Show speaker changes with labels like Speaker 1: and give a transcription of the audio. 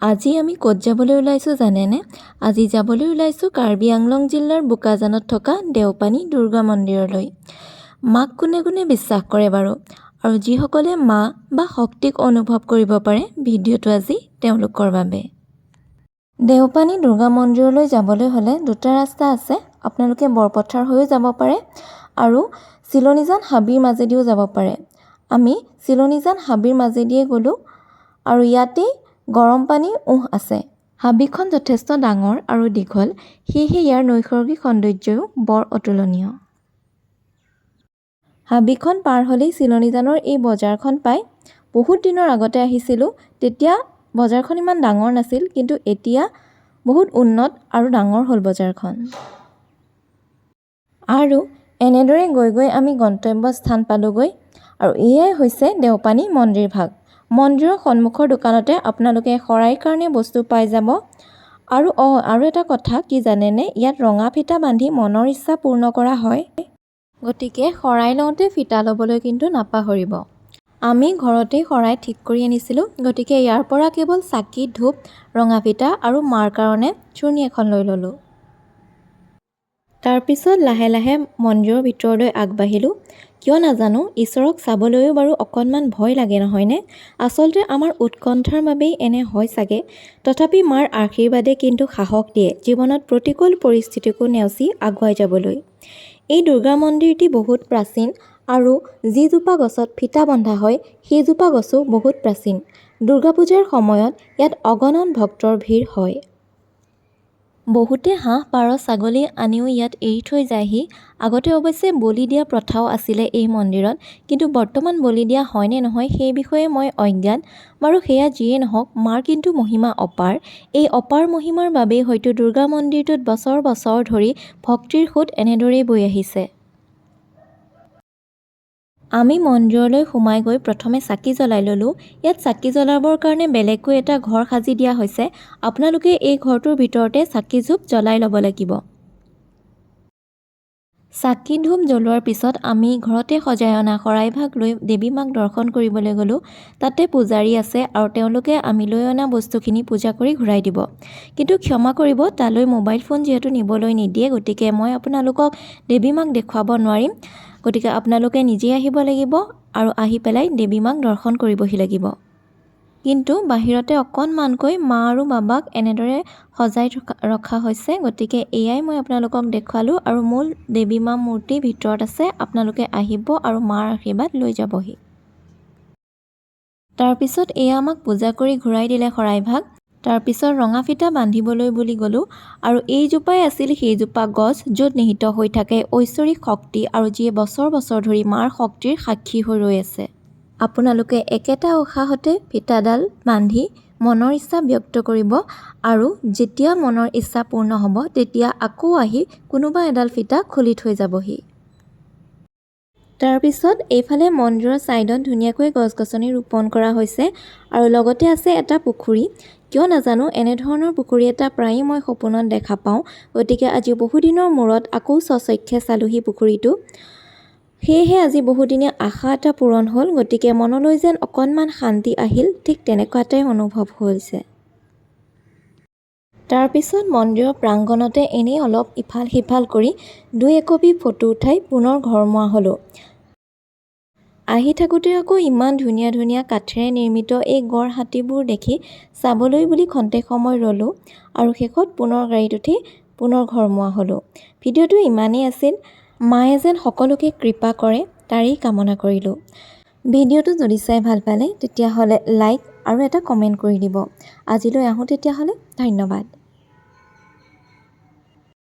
Speaker 1: আজি আমি ক'ত যাবলৈ ওলাইছোঁ জানেনে? আজি যাবলৈ ওলাইছোঁ কাৰ্বি আংলং জিলাৰ বোকাজানত থকা দেওপানী দুৰ্গা মন্দিৰলৈ। মাক কোনে কোনে বিশ্বাস কৰে বাৰু? আৰু যিসকলে মা বা শক্তিক অনুভৱ কৰিব পাৰে, ভিডিঅ'টো আজি তেওঁলোকৰ বাবে। দেওপানী দুৰ্গা মন্দিৰলৈ যাবলৈ হ'লে দুটা ৰাস্তা আছে। আপোনালোকে বৰপথাৰ হৈও যাব পাৰে আৰু চিলনীজান হাবিৰ মাজেদিও যাব পাৰে। আমি চিলনীজান হাবিৰ মাজেদিয়ে গ'লোঁ আৰু ইয়াতেই গৰম পানীৰ আছে। হাবিখন যথেষ্ট ডাঙৰ আৰু দীঘল, সেয়েহে ইয়াৰ নৈসৰ্গিক সৌন্দৰ্যও বৰ অতুলনীয়। হাবিখন পাৰ হ'লেই চিলনীজানৰ এই বজাৰখন পায়। বহুত দিনৰ আগতে আহিছিলোঁ, তেতিয়া বজাৰখন ইমান ডাঙৰ নাছিল, কিন্তু এতিয়া বহুত উন্নত আৰু ডাঙৰ হ'ল বজাৰখন। আৰু এনেদৰে গৈ গৈ আমি গন্তব্য স্থান পালোগৈ আৰু এয়াই হৈছে দেওপানী মন্দিৰ ভাগ। মন্দিৰৰ সন্মুখৰ দোকানতে আপোনালোকে শৰাইৰ কাৰণে বস্তু পাই যাব। আৰু এটা কথা কি জানেনে? ইয়াত ৰঙা ফিটা বান্ধি মনৰ ইচ্ছা পূৰ্ণ কৰা হয়। গতিকে শৰাই লওঁতে ফিটা ল'বলৈ কিন্তু নাপাহৰিব। আমি ঘৰতেই শৰাই ঠিক কৰি আনিছিলোঁ, গতিকে ইয়াৰ পৰা কেৱল চাকি, ধূপ, ৰঙা ফিটা আৰু মাৰ কাৰণে চুৰ্ণি এখন লৈ ল'লোঁ। তাৰপিছত লাহে লাহে মন্দিৰৰ ভিতৰলৈ আগবাঢ়িলোঁ। কিয় নাজানো, ঈশ্বৰক চাবলৈও বাৰু অকণমান ভয় লাগে নহয়নে? আচলতে আমাৰ উৎকণ্ঠাৰ বাবেই এনে হয় চাগে। তথাপি মাৰ আশীৰ্বাদে কিন্তু সাহস দিয়ে জীৱনত প্ৰতিকূল পৰিস্থিতিকো নেওচি আগুৱাই যাবলৈ। এই দুৰ্গা মন্দিৰটি বহুত প্ৰাচীন আৰু যিজোপা গছত ফিটা বন্ধা হয় সেইজোপা গছো বহুত প্ৰাচীন। দুৰ্গা পূজাৰ সময়ত ইয়াত অগণন ভক্তৰ ভিৰ হয়। বহুতে হাঁহ, পাৰ, ছাগলী আনিও ইয়াত এৰি থৈ যায়হি। আগতে অৱশ্যে বলি দিয়া প্ৰথাও আছিলে এই মন্দিৰত, কিন্তু বৰ্তমান বলি দিয়া হয় নে নহয় সেই বিষয়ে মই অজ্ঞাত। বাৰু সেয়া যিয়েই নহওক, মাৰ কিন্তু মহিমা অপাৰ। এই অপাৰ মহিমাৰ বাবেই হয়তো দুৰ্গা মন্দিৰটোত বছৰ বছৰ ধৰি ভক্তিৰ সোঁত এনেদৰেই বৈ আহিছে। আমি মন্দিৰলৈ সোমাই গৈ প্ৰথমে চাকি জ্বলাই ল'লোঁ। ইয়াত চাকি জ্বলাবৰ কাৰণে বেলেগকৈ এটা ঘৰ সাজি দিয়া হৈছে। আপোনালোকে এই ঘৰটোৰ ভিতৰতে চাকি ধূপ জ্বলাই ল'ব লাগিব। চাকি ধূপ জ্বলোৱাৰ পিছত আমি ঘৰতে সজাই অনা শৰাইভাগ লৈ দেৱী মাক দৰ্শন কৰিবলৈ গ'লোঁ। তাতে পূজাৰী আছে আৰু তেওঁলোকে আমি লৈ অনা বস্তুখিনি পূজা কৰি ঘূৰাই দিব। কিন্তু ক্ষমা কৰিব, তালৈ মোবাইল ফোন যিহেতু নিবলৈ নিদিয়ে, গতিকে মই আপোনালোকক দেৱী মাক দেখুৱাব নোৱাৰিম। গতিকে আপোনালোকে নিজেই আহিব লাগিব আৰু আহি পেলাই দেৱী মাক দৰ্শন কৰিবহি লাগিব। কিন্তু বাহিৰতে অকণমানকৈ মা আৰু বাবাক এনেদৰে সজাই ৰখা হৈছে। গতিকে এয়াই মই আপোনালোকক দেখুৱালোঁ আৰু মূল দেৱী মা মূৰ্তি ভিতৰত আছে। আপোনালোকে আহিব আৰু মাৰ আশীৰ্বাদ লৈ যাবহি। তাৰপিছত এয়া আমাক পূজা কৰি ঘূৰাই দিলে শৰাইভাগ। তাৰপিছত ৰঙা ফিটা বান্ধিবলৈ বুলি গ'লোঁ আৰু এইজোপাই আছিল সেইজোপা গছ য'ত নিহিত হৈ থাকে ঐশ্বৰিক শক্তি আৰু যিয়ে বছৰ বছৰ ধৰি মাৰ শক্তিৰ সাক্ষী হৈ ৰৈ আছে। আপোনালোকে একেটা উশাহতে ফিটাডাল বান্ধি মনৰ ইচ্ছা ব্যক্ত কৰিব আৰু যেতিয়া মনৰ ইচ্ছা পূৰ্ণ হ'ব তেতিয়া আকৌ আহি কোনোবা এডাল ফিটা খুলি থৈ যাবহি। তাৰপিছত এইফালে মন্দিৰৰ ছাইডত ধুনীয়াকৈ গছ-গছনি ৰোপণ কৰা হৈছে আৰু লগতে আছে এটা পুখুৰী। কিয় নাজানো, এনেধৰণৰ পুখুৰী এটা প্ৰায়েই মই সপোনত দেখা পাওঁ। গতিকে আজি বহুদিনৰ মূৰত আকৌ স্বচক্ষে চালোহি পুখুৰীটো। সেয়েহে আজি বহুদিনীয়া আশা এটা পূৰণ হ'ল। গতিকে মনলৈ যেন অকণমান শান্তি আহিল, ঠিক তেনেকুৱা এটাই অনুভৱ হৈছে। তাৰপিছত মন্দিৰৰ প্ৰাংগণতে এনেই অলপ ইফাল সিফাল কৰি দুই একপি ফটো উঠাই পুনৰ ঘৰমুৱা হ'লোঁ। আহি থাকোঁতে আকৌ ইমান ধুনীয়া ধুনীয়া কাঠেৰে নিৰ্মিত এই গড় হাতীবোৰ দেখি চাবলৈ বুলি খন্তেক সময় ৰ'লোঁ আৰু শেষত পুনৰ গাড়ীত উঠি পুনৰ ঘৰমুৱা হ'লোঁ। ভিডিঅ'টো ইমানেই আছিল। মায়ে যেন সকলোকে কৃপা কৰে তাৰেই কামনা কৰিলোঁ। ভিডিঅ'টো যদি চাই ভাল পালে তেতিয়াহ'লে লাইক আৰু এটা কমেণ্ট কৰি দিব। আজিলৈ আহোঁ তেতিয়াহ'লে, ধন্যবাদ।